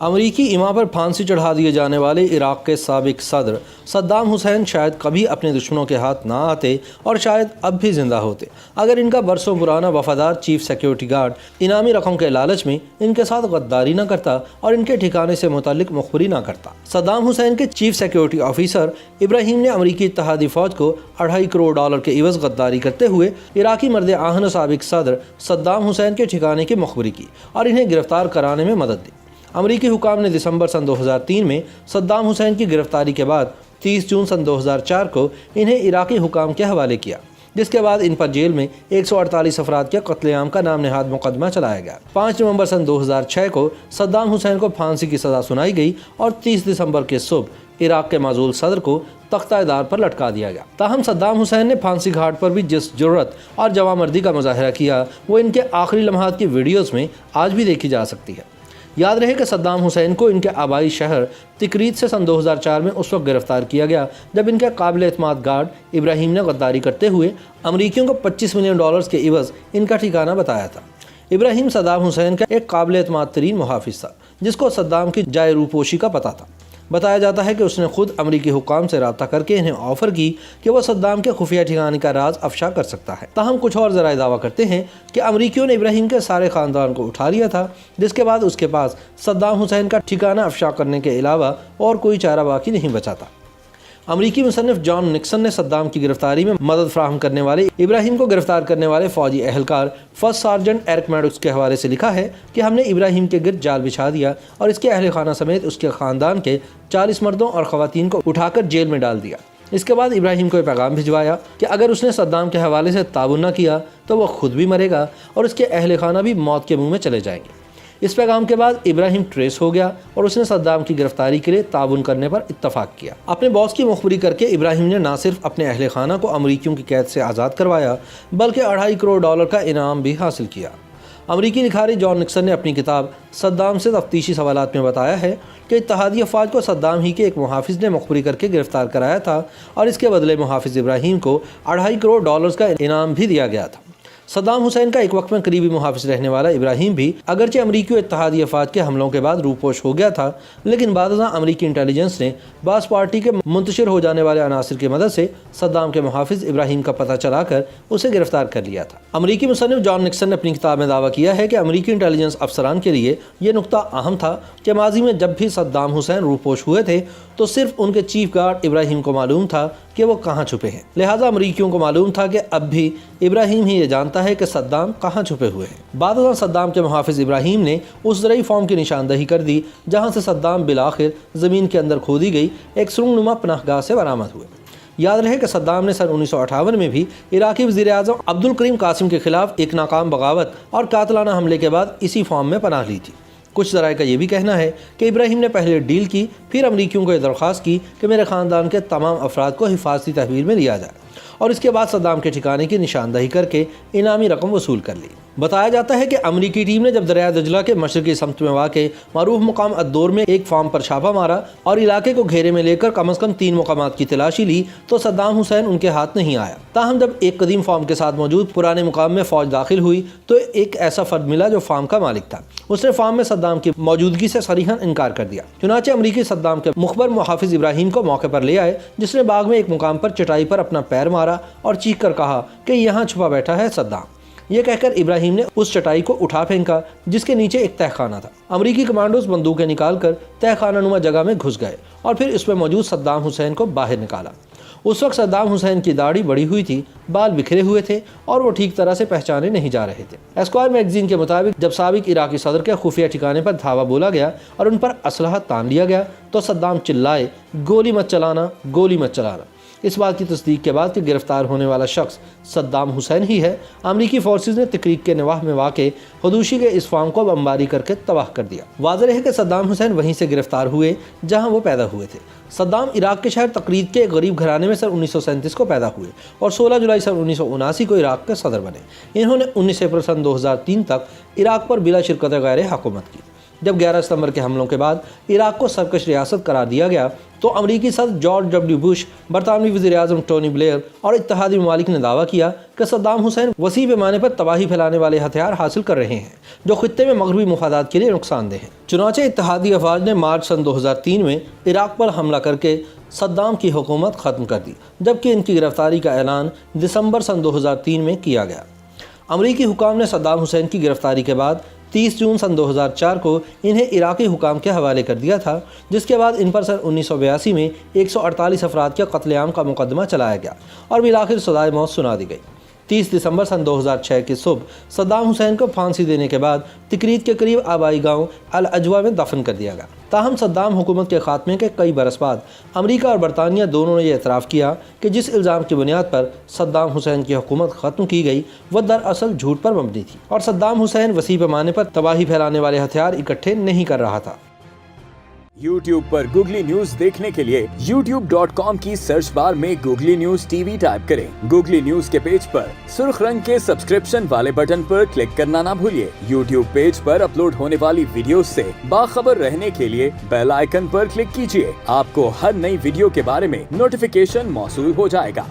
امریکی ایما پر پھانسی چڑھا دیے جانے والے عراق کے سابق صدر صدام حسین شاید کبھی اپنے دشمنوں کے ہاتھ نہ آتے اور شاید اب بھی زندہ ہوتے اگر ان کا برسوں پرانا وفادار چیف سیکیورٹی گارڈ انعامی رقم کے لالچ میں ان کے ساتھ غداری نہ کرتا اور ان کے ٹھکانے سے متعلق مخبری نہ کرتا۔ صدام حسین کے چیف سیکیورٹی آفیسر ابراہیم نے امریکی اتحادی فوج کو $2.5 کروڑ کے عوض غداری کرتے ہوئے عراقی مرد آہن سابق صدر صدام حسین کے ٹھکانے کی مخبری کی اور انہیں گرفتار کرانے میں مدد دی۔ امریکی حکام نے دسمبر سن 2003 میں صدام حسین کی گرفتاری کے بعد 30 جون سن 2004 کو انہیں عراقی حکام کے حوالے کیا، جس کے بعد ان پر جیل میں 148 افراد کے قتل عام کا نام نہاد مقدمہ چلایا گیا۔ 5 نومبر سن 2006 کو صدام حسین کو پھانسی کی سزا سنائی گئی اور 30 دسمبر کے صبح عراق کے معزول صدر کو تختہ دار پر لٹکا دیا گیا۔ تاہم صدام حسین نے پھانسی گھاٹ پر بھی جس جرأت اور جوانمردی کا مظاہرہ کیا وہ ان کے آخری لمحات کی ویڈیوز میں آج بھی دیکھی جا سکتی ہے۔ یاد رہے کہ صدام حسین کو ان کے آبائی شہر تکریت سے سن 2004 میں اس وقت گرفتار کیا گیا جب ان کے قابل اعتماد گارڈ ابراہیم نے غداری کرتے ہوئے امریکیوں کو $25 ملین کے عوض ان کا ٹھکانہ بتایا تھا۔ ابراہیم صدام حسین کا ایک قابل اعتماد ترین محافظ تھا جس کو صدام کی جائے روپوشی کا پتہ تھا۔ بتایا جاتا ہے کہ اس نے خود امریکی حکام سے رابطہ کر کے انہیں آفر کی کہ وہ صدام کے خفیہ ٹھکانے کا راز افشا کر سکتا ہے۔ تاہم کچھ اور ذرائع دعویٰ کرتے ہیں کہ امریکیوں نے ابراہیم کے سارے خاندان کو اٹھا لیا تھا، جس کے بعد اس کے پاس صدام حسین کا ٹھکانہ افشا کرنے کے علاوہ اور کوئی چارہ باقی نہیں بچا تھا۔ امریکی مصنف جان نکسن نے صدام کی گرفتاری میں مدد فراہم کرنے والے ابراہیم کو گرفتار کرنے والے فوجی اہلکار فرسٹ سارجنٹ ایرک میڈوکس کے حوالے سے لکھا ہے کہ ہم نے ابراہیم کے گرد جال بچھا دیا اور اس کے اہل خانہ سمیت اس کے خاندان کے 40 مردوں اور خواتین کو اٹھا کر جیل میں ڈال دیا۔ اس کے بعد ابراہیم کو یہ پیغام بھجوایا کہ اگر اس نے صدام کے حوالے سے تعاون نہ کیا تو وہ خود بھی مرے گا اور اس کے اہل خانہ بھی موت کے منہ میں چلے جائیں گے۔ اس پیغام کے بعد ابراہیم ٹریس ہو گیا اور اس نے صدام کی گرفتاری کے لیے تعاون کرنے پر اتفاق کیا۔ اپنے باس کی مخبری کر کے ابراہیم نے نہ صرف اپنے اہل خانہ کو امریکیوں کی قید سے آزاد کروایا بلکہ $2.5 کروڑ کا انعام بھی حاصل کیا۔ امریکی لکھاری جان نکسن نے اپنی کتاب صدام سے تفتیشی سوالات میں بتایا ہے کہ اتحادی افواج کو صدام ہی کے ایک محافظ نے مخبری کر کے گرفتار کرایا تھا اور اس کے بدلے محافظ ابراہیم کو $2.5 کروڑ کا انعام بھی دیا گیا تھا۔ صدام حسین کا ایک وقت میں قریبی محافظ رہنے والا ابراہیم بھی اگرچہ امریکی و اتحادی افواج کے حملوں کے بعد روپوش ہو گیا تھا، لیکن بعد ازاں امریکی انٹیلیجنس نے باس پارٹی کے منتشر ہو جانے والے عناصر کی مدد سے صدام کے محافظ ابراہیم کا پتہ چلا کر اسے گرفتار کر لیا تھا۔ امریکی مصنف جان نکسن نے اپنی کتاب میں دعویٰ کیا ہے کہ امریکی انٹیلیجنس افسران کے لیے یہ نقطہ اہم تھا کہ ماضی میں جب بھی صدام حسین روپوش ہوئے تھے تو صرف ان کے چیف گارڈ ابراہیم کو معلوم تھا کہ وہ کہاں چھپے ہیں، لہٰذا امریکیوں کو معلوم تھا کہ اب بھی ابراہیم ہی یہ جانتا ہے کہ صدام کہاں چھپے ہوئے ہیں۔ بعد ازاں صدام کے محافظ ابراہیم نے اس زرعی فارم کی نشاندہی کر دی جہاں سے صدام بالآخر زمین کے اندر کھودی گئی ایک سرنگ نما پناہ گاہ سے برآمد ہوئے۔ یاد رہے کہ صدام نے سن 1958 میں بھی عراقی وزیر اعظم عبدالکریم قاسم کے خلاف ایک ناکام بغاوت اور قاتلانہ حملے کے بعد اسی فارم میں پناہ لی تھی۔ کچھ ذرائع کا یہ بھی کہنا ہے کہ ابراہیم نے پہلے ڈیل کی، پھر امریکیوں کو یہ درخواست کی کہ میرے خاندان کے تمام افراد کو حفاظتی تحویل میں لیا جائے اور اس کے بعد صدام کے ٹھکانے کی نشاندہی کر کے انعامی رقم وصول کر لی۔ بتایا جاتا ہے کہ امریکی ٹیم نے جب دریائے دجلہ کے مشرقی سمت میں واقع معروف مقام الدور میں ایک فارم پر چھاپہ مارا اور علاقے کو گھیرے میں لے کر کم از کم 3 مقامات کی تلاشی لی تو صدام حسین ان کے ہاتھ نہیں آیا۔ تاہم جب ایک قدیم فارم کے ساتھ موجود پرانے مقام میں فوج داخل ہوئی تو ایک ایسا فرد ملا جو فارم کا مالک تھا۔ اس نے فارم میں صدام کی موجودگی سے صریحاً انکار کر دیا۔ چنانچہ امریکی صدام کے مخبر محافظ ابراہیم کو موقع پر لے آئے، جس نے باغ میں ایک مقام پر چٹائی پر اپنا پیر مارا اور چیخ کر کہا کہ یہاں چھپا بیٹھا ہے صدام۔ یہ کہہ کر ابراہیم نے اس چٹائی کو اٹھا پھینکا جس کے نیچے ایک تہہ خانہ تھا۔ امریکی کمانڈوز بندوقیں نکال کر تہہ خانہ نما جگہ میں گھس گئے اور پھر اس میں موجود صدام حسین کو باہر نکالا۔ اس وقت صدام حسین کی داڑھی بڑی ہوئی تھی، بال بکھرے ہوئے تھے اور وہ ٹھیک طرح سے پہچانے نہیں جا رہے تھے۔ اسکوائر میگزین کے مطابق جب سابق عراقی صدر کے خفیہ ٹھکانے پر دھاوا بولا گیا اور ان پر اسلحہ تان لیا گیا تو صدام چلائے، گولی مت چلانا، گولی مت چلانا۔ اس بات کی تصدیق کے بعد کہ گرفتار ہونے والا شخص صدام حسین ہی ہے، امریکی فورسز نے تکریک کے نواح میں واقع حدوشی کے اس فارم کو بمباری کر کے تباہ کر دیا۔ واضح ہے کہ صدام حسین وہیں سے گرفتار ہوئے جہاں وہ پیدا ہوئے تھے۔ صدام عراق کے شہر تقریت کے ایک غریب گھرانے میں سن 1937 کو پیدا ہوئے اور 16 جولائی سن 1979 کو عراق کے صدر بنے۔ انہوں نے 19 اپریل سن 2003 تک عراق پر بلا شرکت غیر حکومت کی۔ جب 11 ستمبر کے حملوں کے بعد عراق کو سرکش ریاست قرار دیا گیا تو امریکی صدر جارج ڈبلیو بش، برطانوی وزیر اعظم ٹونی بلیئر اور اتحادی ممالک نے دعویٰ کیا کہ صدام حسین وسیع پیمانے پر تباہی پھیلانے والے ہتھیار حاصل کر رہے ہیں جو خطے میں مغربی مفادات کے لیے نقصان دہ ہیں۔ چنانچہ اتحادی افواج نے مارچ سن 2003 میں عراق پر حملہ کر کے صدام کی حکومت ختم کر دی، جبکہ ان کی گرفتاری کا اعلان دسمبر سن 2003 میں کیا گیا۔ امریکی حکام نے صدام حسین کی گرفتاری کے بعد 30 جون سن 2004 کو انہیں عراقی حکام کے حوالے کر دیا تھا، جس کے بعد ان پر سن 1982 میں 148 افراد کے قتل عام کا مقدمہ چلایا گیا اور بالآخر سزائے موت سنا دی گئی۔ 30 دسمبر سن 2006 کی صبح صدام حسین کو پھانسی دینے کے بعد تکریت کے قریب آبائی گاؤں العجوہ میں دفن کر دیا گیا۔ تاہم صدام حکومت کے خاتمے کے کئی برس بعد امریکہ اور برطانیہ دونوں نے یہ اعتراف کیا کہ جس الزام کی بنیاد پر صدام حسین کی حکومت ختم کی گئی وہ دراصل جھوٹ پر مبنی تھی اور صدام حسین وسیع پیمانے پر تباہی پھیلانے والے ہتھیار اکٹھے نہیں کر رہا تھا۔ YouTube پر گوگلی نیوز دیکھنے کے لیے youtube.com کی سرچ بار میں googly news T V type کریں۔ گوگلی نیوز کے پیج پر سرخ رنگ کے سبسکرپشن والے بٹن پر کلک کرنا نہ بھولیے۔ YouTube پیج پر اپلوڈ ہونے والی ویڈیوز سے باخبر رہنے کے لیے بیل آئیکن پر کلک کیجیے۔ آپ کو ہر نئی ویڈیو کے بارے میں نوٹیفیکیشن موصول ہو جائے گا۔